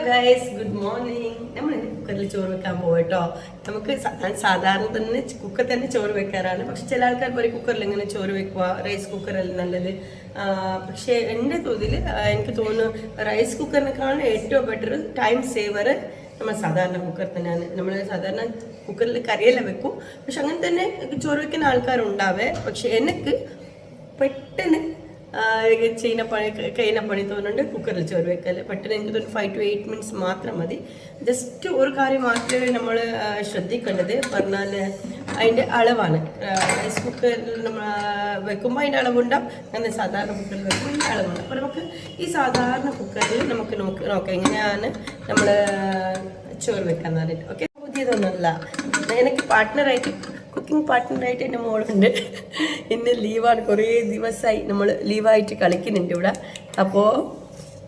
Guys, good morning. നമ്മൾ ഇന്ന് കുക്കറിൽ ചോറ് വെക്കാൻ പോകട്ടോ. നമുക്ക് സാധാരണ തന്നെ കുക്കർ തന്നെ ചോറ് വെക്കാറാണ്. പക്ഷെ ചില ആൾക്കാർ പറയും കുക്കറിൽ ഇങ്ങനെ ചോറ് വെക്കുക, റൈസ് കുക്കറല്ല നല്ലത്. പക്ഷേ എൻ്റെ തോതിൽ എനിക്ക് തോന്നുന്നു റൈസ് കുക്കറിനെക്കാളും ഏറ്റവും ബെറ്റർ ടൈം സേവർ നമ്മൾ സാധാരണ കുക്കർ തന്നെയാണ്. നമ്മൾ സാധാരണ കുക്കറിൽ കറിയെല്ലാം വെക്കും, പക്ഷെ അങ്ങനെ തന്നെ ചോറ് വെക്കുന്ന ആൾക്കാരുണ്ടാവേ. പക്ഷെ എനിക്ക് പെട്ടെന്ന് കഴിഞ്ഞ പണി തോന്നുന്നുണ്ട് കുക്കറിൽ ചോറ് വെക്കൽ. പെട്ടെന്ന് എനിക്ക് തോന്നുന്നു 5 to 8 minutes മാത്രം മതി. ജസ്റ്റ് ഒരു കാര്യം മാത്രമേ നമ്മൾ ശ്രദ്ധിക്കേണ്ടത് പറഞ്ഞാൽ അതിൻ്റെ അളവാണ്. റൈസ് കുക്കറിൽ നമ്മൾ വെക്കുമ്പോൾ അതിൻ്റെ അളവുണ്ടാവും, അങ്ങനെ സാധാരണ കുക്കറിൽ വെക്കുമ്പോൾ അതിൻ്റെ അളവുണ്ട്. അപ്പോൾ നമുക്ക് ഈ സാധാരണ കുക്കറിൽ നമുക്ക് നോക്കാം എങ്ങനെയാണ് നമ്മൾ ചോറ് വെക്കാൻ പറഞ്ഞിട്ട്. ഓക്കെ, പുതിയതൊന്നുമല്ല. എനിക്ക് കുക്കിംഗ് പാർട്ട്ണറായിട്ട് എൻ്റെ മോളുണ്ട്. ഇന്ന് ലീവാണ്, കുറേ ദിവസമായി നമ്മൾ ലീവായിട്ട് കളിക്കുന്നുണ്ട് ഇവിടെ. അപ്പോൾ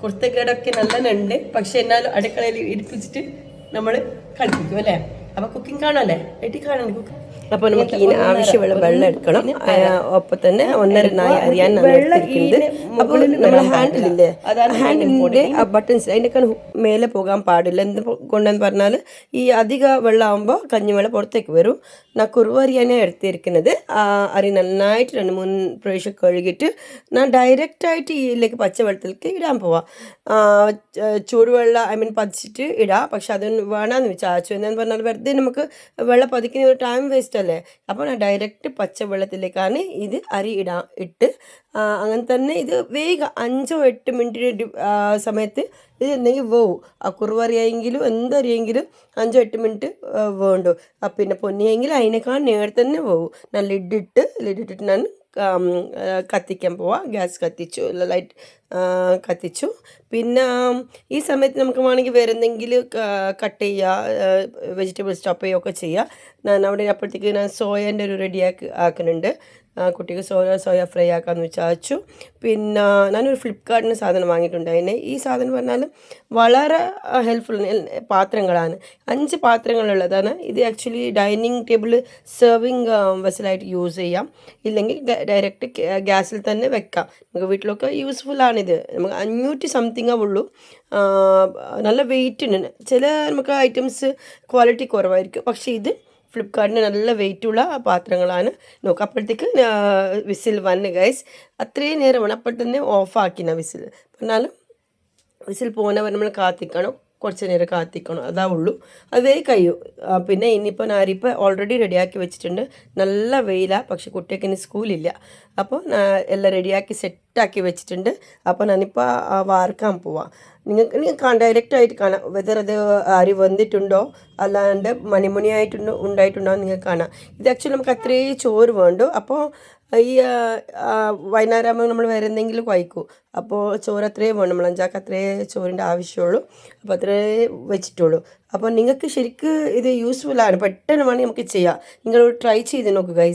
കുർത്തക്കേടൊക്കെ നല്ലതുണ്ട്, പക്ഷെ എന്നാലും അടുക്കളയിൽ ഇരിപ്പിച്ചിട്ട് നമ്മൾ കളിപ്പിക്കും അല്ലേ. അപ്പോൾ കുക്കിംഗ് കാണാമല്ലേ, എട്ടി കാണാൻ കുക്കിംഗ്. അപ്പോൾ നമുക്ക് ഇതിന് ആവശ്യമുള്ള വെള്ളം എടുക്കണം. ഒപ്പം തന്നെ 1.5 നായി അറിയാൻ എടുത്തിരിക്കുന്നത്. അപ്പോൾ നമ്മൾ ഹാൻഡിലില്ലേ, ഹാൻഡിലിൻ്റെ ആ ബട്ടൺസ് അതിൻ്റെയൊക്കെ മേലെ പോകാൻ പാടില്ല. എന്ത് കൊണ്ടെന്ന് പറഞ്ഞാൽ ഈ അധിക വെള്ളമാകുമ്പോൾ കഞ്ഞിവെള്ളം പുറത്തേക്ക് വരും. ഞാൻ കുറുവ അരിയാനാണ് എടുത്തിരിക്കുന്നത്. അരി നന്നായിട്ട് 2-3 പ്രാവശ്യം കഴുകിയിട്ട് ഞാൻ ഡയറക്റ്റായിട്ട് ഇതിലേക്ക് പച്ചവെള്ളത്തിലേക്ക് ഇടാൻ പോവാം. ചൂടുവെള്ളം പതിച്ചിട്ട് ഇടാം, പക്ഷെ അതൊന്നും വേണമെന്ന് വിചാരിച്ചു. എന്താണെന്ന് പറഞ്ഞാൽ വെറുതെ നമുക്ക് വെള്ളം പതിക്കുന്ന ഒരു ടൈം വേസ്റ്റ് അല്ലേ. അപ്പോൾ ഞാൻ ഡയറക്റ്റ് പച്ചവെള്ളത്തിലേക്കാണ് ഇത് അരി ഇട്ട് അങ്ങനെ തന്നെ ഇത് വേഗം 5-8 മിനിറ്റ് സമയത്ത് ഇത് എന്തെങ്കിലും വേവും. ആ കുറുവറിയെങ്കിലും എന്തറിയെങ്കിലും 5-8 മിനിറ്റ് വേണ്ടു. പിന്നെ പൊന്നിയെങ്കിലും അതിനേക്കാൾ നേരത്തെ തന്നെ വേവും. ഞാൻ ലിഡിട്ടിട്ട് ഞാൻ കത്തിക്കാൻ പോവാം. ഗ്യാസ് കത്തിച്ചു, ലൈറ്റ് കത്തിച്ചു. പിന്നെ ഈ സമയത്ത് നമുക്ക് വേണമെങ്കിൽ വേറെ എന്തെങ്കിലും കട്ട് ചെയ്യുക, വെജിറ്റബിൾസ് ചോപ്പ് ചെയ്യുകയൊക്കെ ചെയ്യുക. ഞാൻ അവിടെ അപ്പോഴത്തേക്ക് ഞാൻ സോയേൻ്റെ ഒരു ആക്കുന്നുണ്ട്. കുട്ടിക്ക് സോയ ഫ്രൈ ആക്കാമെന്ന് വിചാരിച്ചു. പിന്നെ ഞാനൊരു ഫ്ലിപ്കാർട്ടിന് സാധനം വാങ്ങിയിട്ടുണ്ടായിരുന്നു. ഈ സാധനം പറഞ്ഞാൽ വളരെ ഹെൽപ്ഫുൾ പാത്രങ്ങളാണ്. 5 പാത്രങ്ങളുള്ളതാണ്. ഇത് ആക്ച്വലി ഡൈനിങ് ടേബിൾ സെർവിങ് വെസലായിട്ട് യൂസ് ചെയ്യാം, ഇല്ലെങ്കിൽ ഡയറക്റ്റ് ഗ്യാസിൽ തന്നെ വെക്കാം. നമുക്ക് വീട്ടിലൊക്കെ യൂസ്ഫുള്ളാണിത്. നമുക്ക് 500 സംതിങ്ങേ ഉള്ളൂ. നല്ല വെയിറ്റുണ്ട്. ചില നമുക്ക് ഐറ്റംസ് ക്വാളിറ്റി കുറവായിരിക്കും, പക്ഷേ ഇത് ഫ്ലിപ്കാർട്ടിന് നല്ല വെയിറ്റുള്ള പാത്രങ്ങളാണ്. നോക്കുക, അപ്പോഴത്തേക്ക് വിസിൽ വന്ന് ഗൈസ്. അത്രയും നേരം വേണം, അപ്പോൾ തന്നെ ഓഫാക്കിന വിസിൽ. എന്നാലും വിസിൽ പോകുന്നവർ നമ്മൾ കാത്തിക്കണം, കുറച്ച് നേരം കാത്തിക്കണം, അതാ ഉള്ളൂ. അതേ കഴിയും. പിന്നെ ഇനിയിപ്പോൾ ഞാനിപ്പോൾ ഓൾറെഡി റെഡിയാക്കി വെച്ചിട്ടുണ്ട്. നല്ല വെയിലാണ്, പക്ഷെ കുട്ടിക്ക് ഇനി സ്കൂളില്ല. അപ്പോൾ എല്ലാം റെഡിയാക്കി സെറ്റാക്കി വെച്ചിട്ടുണ്ട്. അപ്പോൾ ഞാനിപ്പോൾ വാർക്കാൻ പോവാം. നിങ്ങൾക്ക് ഡയറക്റ്റായിട്ട് കാണാം വെതർ അത് അരി വന്നിട്ടുണ്ടോ അല്ലാണ്ട് ഉണ്ടായിട്ടുണ്ടോ നിങ്ങൾക്ക് കാണാം. ഇത് ആക്ച്വലി നമുക്ക് അത്രയും ചോറ് വേണ്ടു. അപ്പോൾ ഈ വൈകുന്നേരം നമ്മൾ വേറെ എന്തെങ്കിലും കഴിക്കും. അപ്പോൾ ചോറ് അത്രയും വേണം, നമ്മൾ 5 അത്രയും ചോറിൻ്റെ ആവശ്യമുള്ളൂ. അപ്പോൾ അത്രേ വെച്ചിട്ടുള്ളൂ. അപ്പോൾ നിങ്ങൾക്ക് ശരിക്കും ഇത് യൂസ്ഫുള്ളാണ്, പെട്ടെന്ന് വേണമെങ്കിൽ നമുക്ക് ചെയ്യാം. നിങ്ങൾ ട്രൈ ചെയ്ത് നോക്കുക ഗൈസ്.